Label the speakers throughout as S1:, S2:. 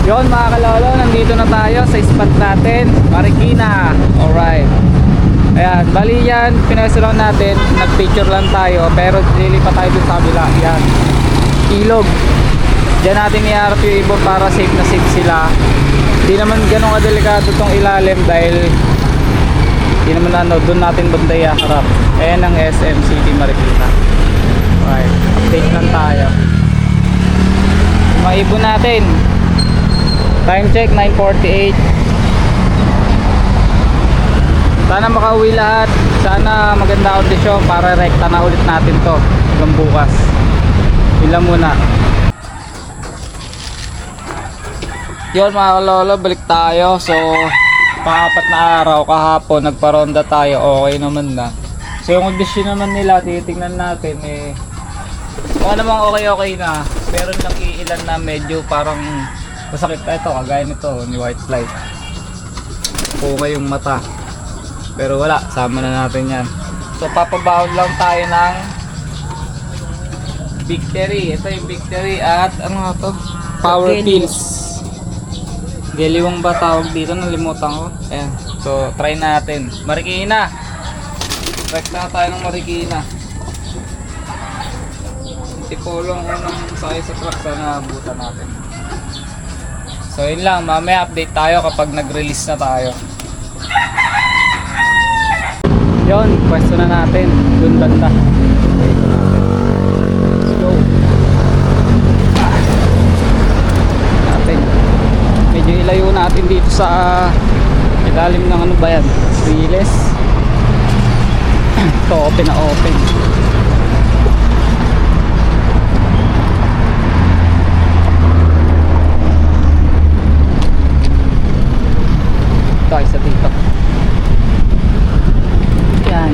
S1: Yon mga kalolo, nandito na tayo sa spot natin, Marikina. Alright. Ayan, bali yan, pinwesto lang natin, nag-picture lang tayo, pero lilipat tayo dun sa kabila. Yan, ilog. Diyan natin i-harap yung ibon para safe na safe sila. Hindi naman ganun kadelikado tong ilalim dahil hindi naman doon natin banday harap. Ayan ang SM City Marikina. Alright, update lang tayo. Yung mga ibon natin, time check 9:48. Sana makauwi lahat. Sana maganda kondisyon para rekta na ulit natin to hanggang bukas. Ilan muna. Yun mga kalolo, balik tayo. So pang-apat na araw kahapon nagparonda tayo, okay naman na. So yung kondisyon naman nila titingnan natin kung namang okay na. Meron lang iilan na medyo parang masakit. Ito kagaya nito ni white flight, okay yung mata, pero wala, sama na natin yan. So papabawon lang tayo ng Victory. Ito yung Victory at ano nga to, Power Pills. Geliwang ba tawag dito, nalimutan ko. Ayan. So try natin. Marikina, rekta na tayo ng Marikina. Tipolong unang sakay sa truck, sana abutan natin. So yun lang, mamaya update tayo kapag nag-release na tayo. Yun, pwesto na natin dun banda. Let's go. Natin. Medyo ilayo natin dito sa ilalim ng ano ba yan, riles. Ito open na open. Ito isa dito. Yan.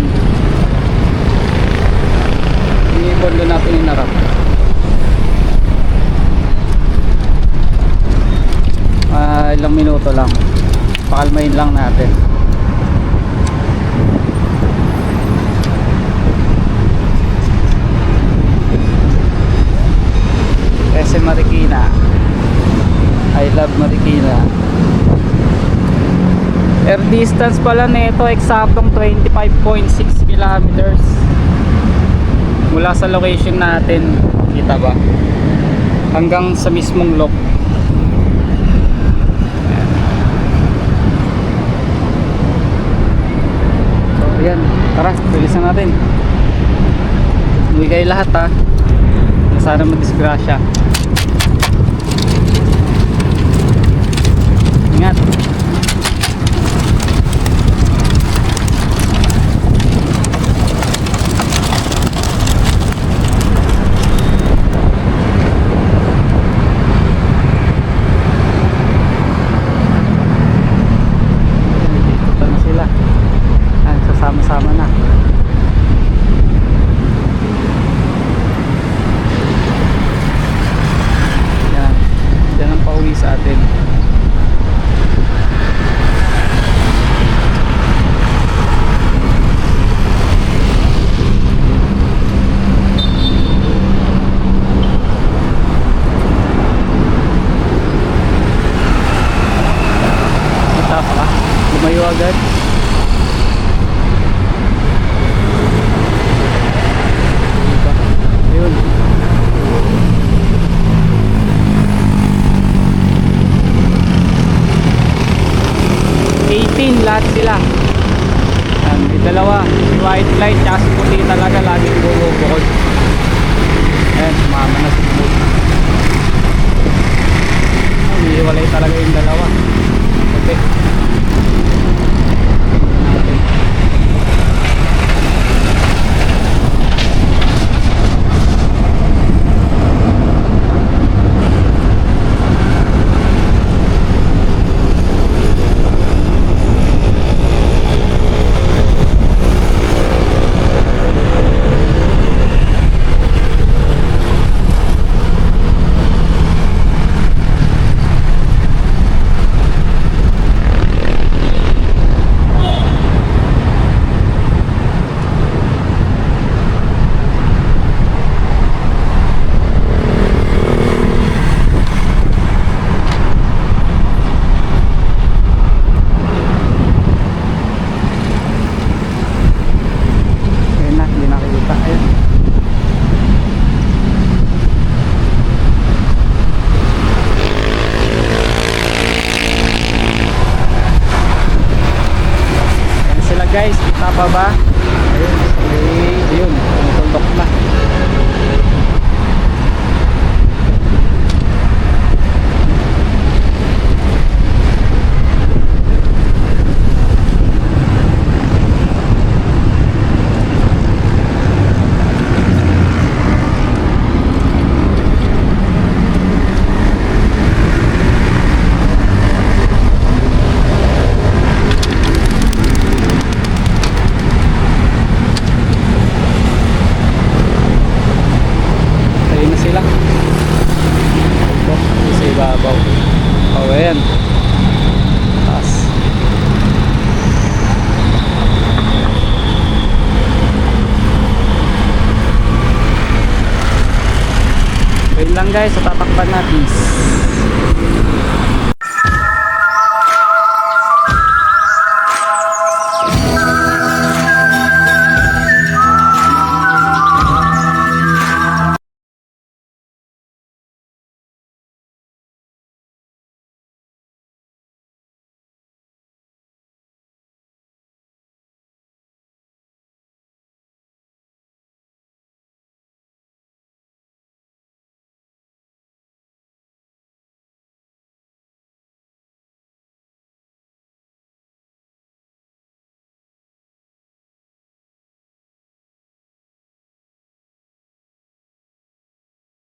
S1: I-ibon doon natin inarap. Ilang minuto lang. Pakalmahin lang natin. SM Marikina. I love Marikina. Air distance pala nito eksaktong 25.6 kilometers mula sa location natin, kita ba, hanggang sa mismong lock. So yan, tara, bilisan natin. Uwi kayo lahat ha, sana madisgrasya. Ingat. Sama na. Yan. Yan ang pauwi sa atin. Ito pa. Lumayo agad. Lahat sila. Yung dalawa, si white flight at si puti talaga laging bubukod. Ayan, sumama na si puti. Umiiwalay talaga yung dalawa. Okay. pa ba? Ayun, ayun, tumutuldok na. Ibabaw. Oh, ayan. Taas. Wait lang guys, tatakpan natin.